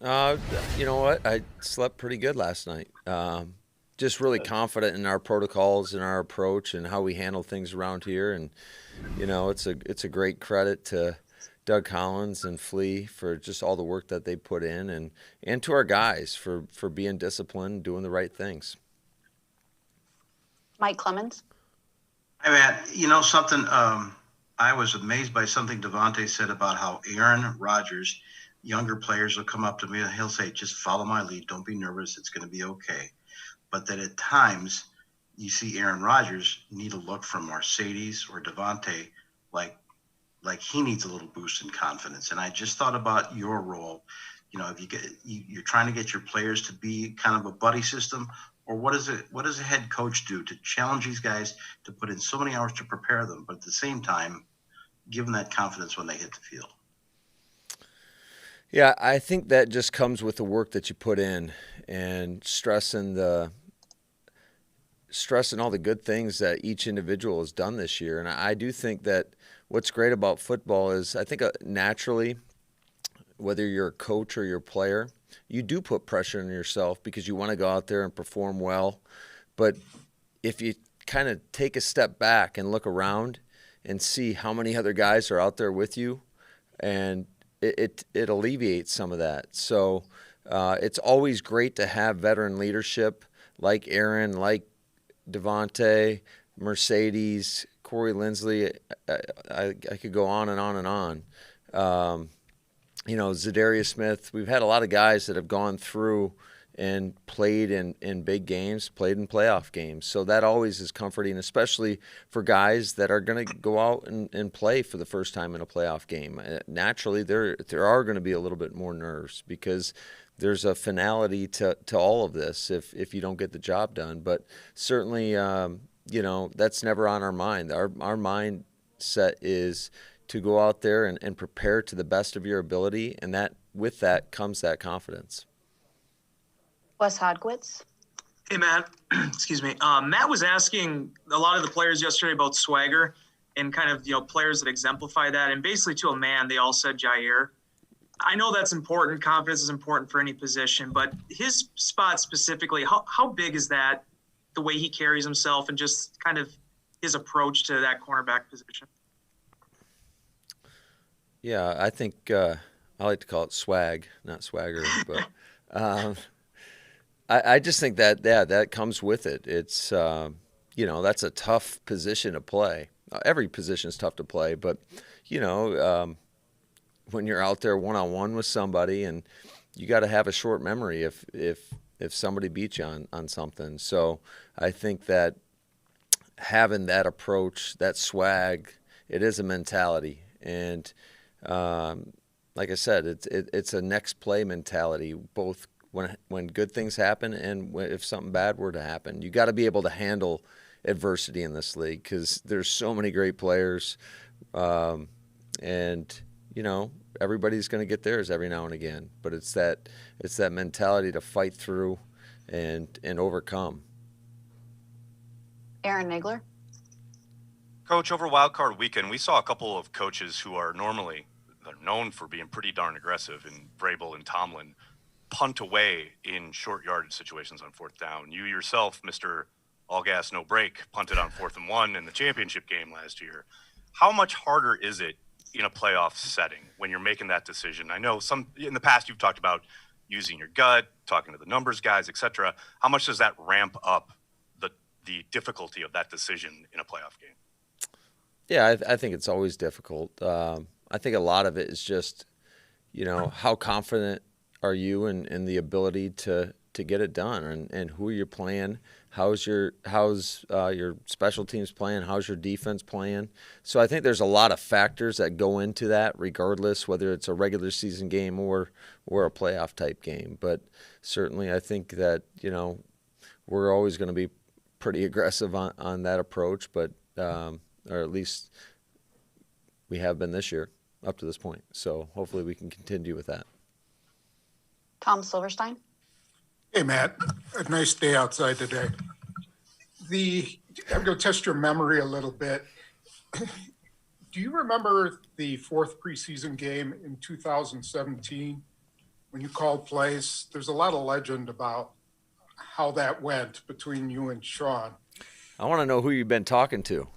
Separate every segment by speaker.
Speaker 1: Uh, you know what? I slept pretty good last night. Just really confident in our protocols and our approach and how we handle things around here. And it's a great credit to Doug Collins and Flea for just all the work that they put in, and to our guys for being disciplined, doing the right things.
Speaker 2: Mike Clemens.
Speaker 3: Hey, Matt, something? I was amazed by something Devontae said about how Aaron Rodgers, younger players will come up to me and he'll say, just follow my lead. Don't be nervous. It's going to be okay. But that at times you see Aaron Rodgers need a look from Mercedes or Devontae like he needs a little boost in confidence. And I just thought about your role. If you're trying to get your players to be kind of a buddy system, or what does a head coach do to challenge these guys to put in so many hours to prepare them, but at the same time give them that confidence when they hit the field?
Speaker 1: Yeah, I think that just comes with the work that you put in and stressing all the good things that each individual has done this year. And I do think that what's great about football is I think naturally, whether you're a coach or you're a player, you do put pressure on yourself because you want to go out there and perform well. But if you kind of take a step back and look around and see how many other guys are out there with you, and it alleviates some of that. So it's always great to have veteran leadership like Aaron, like Devontae, Mercedes, Corey Linsley. I could go on and on and on. Zadarius Smith. We've had a lot of guys that have gone through and played in big games, played in playoff games. So that always is comforting, especially for guys that are going to go out and play for the first time in a playoff game. Naturally, there are going to be a little bit more nerves because there's a finality to all of this if you don't get the job done. But certainly, that's never on our mind. Our mindset is to go out there and prepare to the best of your ability, and that with that comes that confidence.
Speaker 2: Wes Hodgwitz.
Speaker 4: Hey, Matt. Excuse me. Matt was asking a lot of the players yesterday about swagger and kind of, players that exemplify that. And basically to a man, they all said Jair. I know that's important. Confidence is important for any position, but his spot specifically, how big is that, the way he carries himself and just kind of his approach to that cornerback position?
Speaker 1: Yeah, I think I like to call it swag, not swagger, but I just think that comes with it. It's that's a tough position to play. Every position is tough to play, but you know when you're out there one on one with somebody, and you got to have a short memory if somebody beats you on something. So I think that having that approach, that swag, it is a mentality, and like I said, it's a next play mentality, both when good things happen and if something bad were to happen. You got to be able to handle adversity in this league because there's so many great players, and everybody's going to get theirs every now and again. But it's that mentality to fight through and overcome.
Speaker 2: Aaron Nagler.
Speaker 5: Coach, over wildcard weekend, we saw a couple of coaches who are known for being pretty darn aggressive, in Vrabel and Tomlin, punt away in short yardage situations on fourth down. You yourself, Mr. All Gas No Break, punted on 4th and 1 in the championship game last year. How much harder is it in a playoff setting when you're making that decision? I know in the past you've talked about using your gut, talking to the numbers guys, etc. How much does that ramp up the difficulty of that decision in a playoff game?
Speaker 1: Yeah, I think it's always difficult. I think a lot of it is just, how confident are you in the ability to get it done, and who you're playing, how's your special teams playing, how's your defense playing. So I think there's a lot of factors that go into that, regardless whether it's a regular season game or a playoff type game. But certainly I think that we're always going to be pretty aggressive on that approach, but or at least we have been this year up to this point. So hopefully we can continue with that.
Speaker 2: Tom Silverstein.
Speaker 6: Hey, Matt. A nice day outside today. I'm going to test your memory a little bit. Do you remember the fourth preseason game in 2017 when you called plays, there's a lot of legend about how that went between you and Sean.
Speaker 1: I want to know who you've been talking to.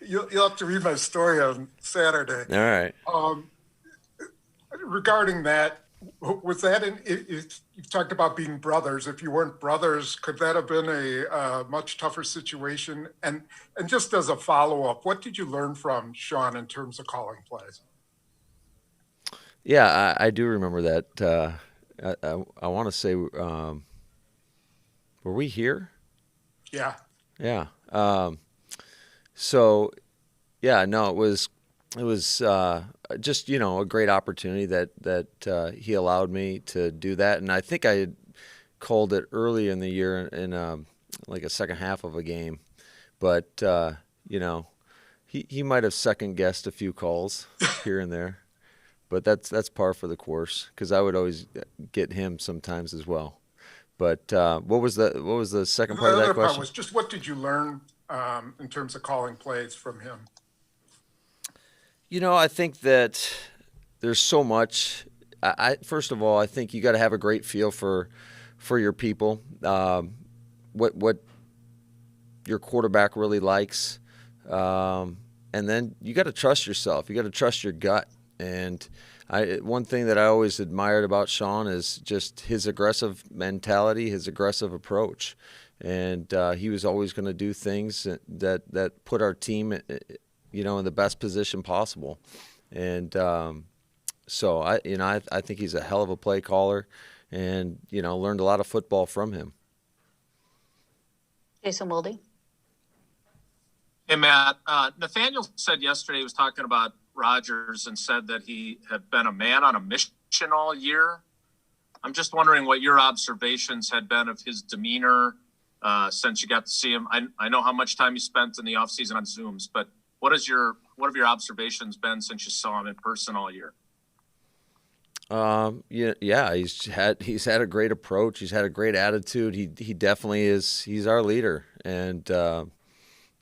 Speaker 6: You'll have to read my story on Saturday.
Speaker 1: All right.
Speaker 6: Regarding that, was that you've talked about being brothers. If you weren't brothers, could that have been a much tougher situation? And just as a follow-up, what did you learn from Sean in terms of calling plays?
Speaker 1: Yeah, I do remember that. I want to say, were we here?
Speaker 6: Yeah.
Speaker 1: Yeah. So, yeah, no, it was just, a great opportunity that he allowed me to do that. And I think I had called it early in the year in like a second half of a game. But, he might have second-guessed a few calls here and there. But that's par for the course because I would always get him sometimes as well. But what was the second part of that question?
Speaker 6: Was just what did you learn in terms of calling plays from him?
Speaker 1: I think that there's so much. First of all, I think you got to have a great feel for your people, what your quarterback really likes, and then you got to trust yourself. You got to trust your gut. And one thing that I always admired about Sean is just his aggressive mentality, his aggressive approach, and he was always going to do things that put our team, in the best position possible. And so I think he's a hell of a play caller, and learned a lot of football from him.
Speaker 2: Jason Wilde.
Speaker 7: Hey, Matt. Nathaniel said yesterday he was talking about Rodgers and said that he had been a man on a mission all year. I'm just wondering what your observations had been of his demeanor since you got to see him. I know how much time you spent in the offseason on Zooms, but what have your observations been since you saw him in person all year?
Speaker 1: Yeah, he's had a great approach. He's had a great attitude. He definitely is. He's our leader, and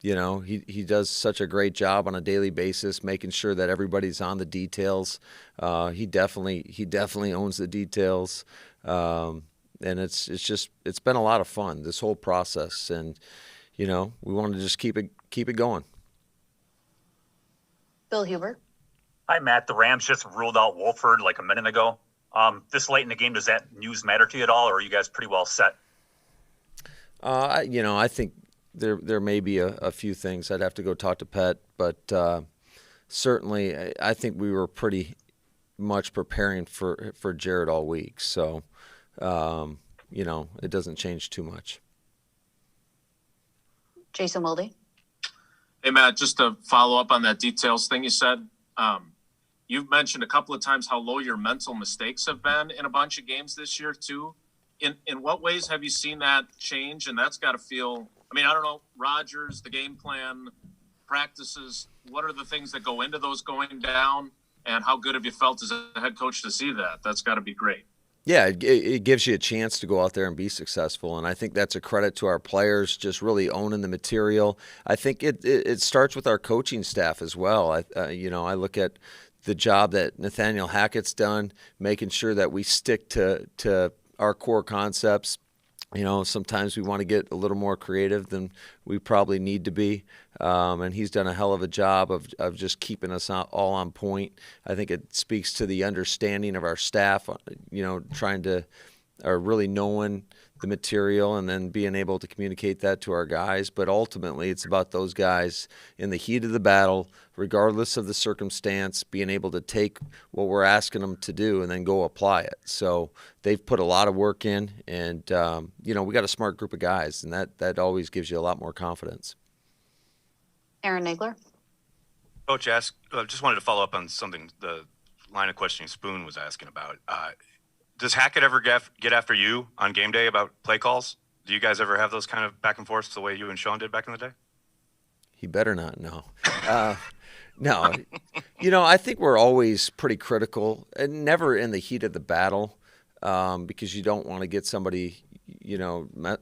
Speaker 1: he does such a great job on a daily basis, making sure that everybody's on the details. He definitely owns the details, and it's been a lot of fun, this whole process, and we want to just keep it going.
Speaker 2: Bill Huber.
Speaker 8: Hi, Matt. The Rams just ruled out Wolford like a minute ago. This late in the game, does that news matter to you at all, or are you guys pretty well set?
Speaker 1: I think there may be a few things. I'd have to go talk to Pet, but certainly I think we were pretty much preparing for Jared all week. So, it doesn't change too much.
Speaker 2: Jason Wilde.
Speaker 7: Hey, Matt, just to follow up on that details thing you said, you've mentioned a couple of times how low your mental mistakes have been in a bunch of games this year, too. In what ways have you seen that change? And that's got to feel, I don't know, Rodgers, the game plan, practices, what are the things that go into those going down? And how good have you felt as a head coach to see that? That's got to be great.
Speaker 1: Yeah, it gives you a chance to go out there and be successful, and I think that's a credit to our players, just really owning the material. I think it starts with our coaching staff as well. I look at the job that Nathaniel Hackett's done, making sure that we stick to our core concepts. Sometimes we want to get a little more creative than we probably need to be, and he's done a hell of a job of just keeping us all on point. I think it speaks to the understanding of our staff, trying to really knowing the material and then being able to communicate that to our guys. But ultimately, it's about those guys in the heat of the battle, regardless of the circumstance, being able to take what we're asking them to do and then go apply it. So they've put a lot of work in, and we got a smart group of guys, and that always gives you a lot more confidence.
Speaker 2: Aaron Nagler.
Speaker 5: Coach, just wanted to follow up on something, the line of questioning Spoon was asking about. Does Hackett ever get after you on game day about play calls? Do you guys ever have those kind of back and forths the way you and Sean did back in the day?
Speaker 1: He better not, no. No. I think we're always pretty critical, and never in the heat of the battle, because you don't want to get somebody,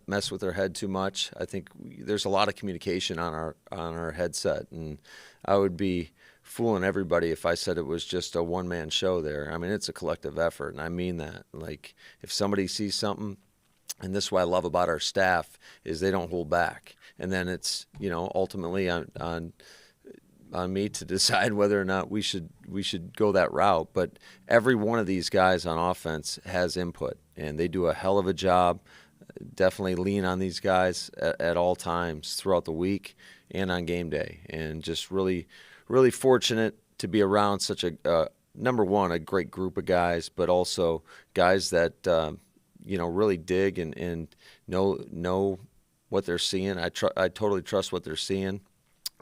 Speaker 1: mess with their head too much. I think there's a lot of communication on our headset, and I would be fooling everybody if I said it was just a one-man show there. I mean, it's a collective effort, and I mean that. Like, if somebody sees something, and this is what I love about our staff, is they don't hold back. And then it's, ultimately on me to decide whether or not we should go that route. But every one of these guys on offense has input, and they do a hell of a job. Definitely lean on these guys at all times throughout the week and on game day. And just really, really fortunate to be around such a number one, a great group of guys, but also guys that really dig and know what they're seeing. I totally trust what they're seeing,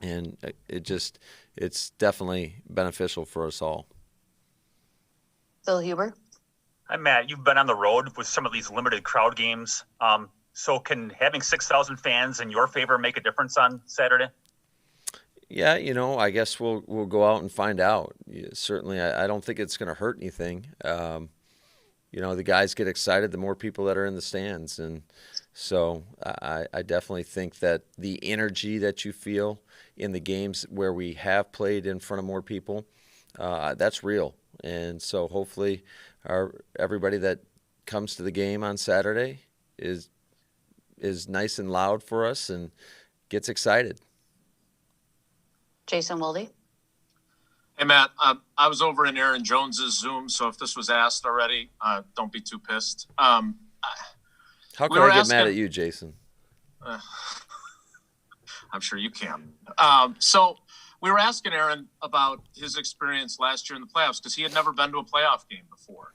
Speaker 1: and it's definitely beneficial for us all.
Speaker 2: Phil Huber.
Speaker 8: Hi, Matt. You've been on the road with some of these limited crowd games. So can having 6,000 fans in your favor make a difference on Saturday?
Speaker 1: Yeah, I guess we'll go out and find out. Certainly, I don't think it's going to hurt anything. The guys get excited the more people that are in the stands, and so I definitely think that the energy that you feel in the games where we have played in front of more people, that's real. And so hopefully everybody that comes to the game on Saturday is nice and loud for us and gets excited.
Speaker 2: Jason Wilde.
Speaker 7: Hey, Matt, I was over in Aaron Jones's Zoom, so if this was asked already, don't be too pissed.
Speaker 1: How can I get mad at you, Jason?
Speaker 7: I'm sure you can. So we were asking Aaron about his experience last year in the playoffs because he had never been to a playoff game before.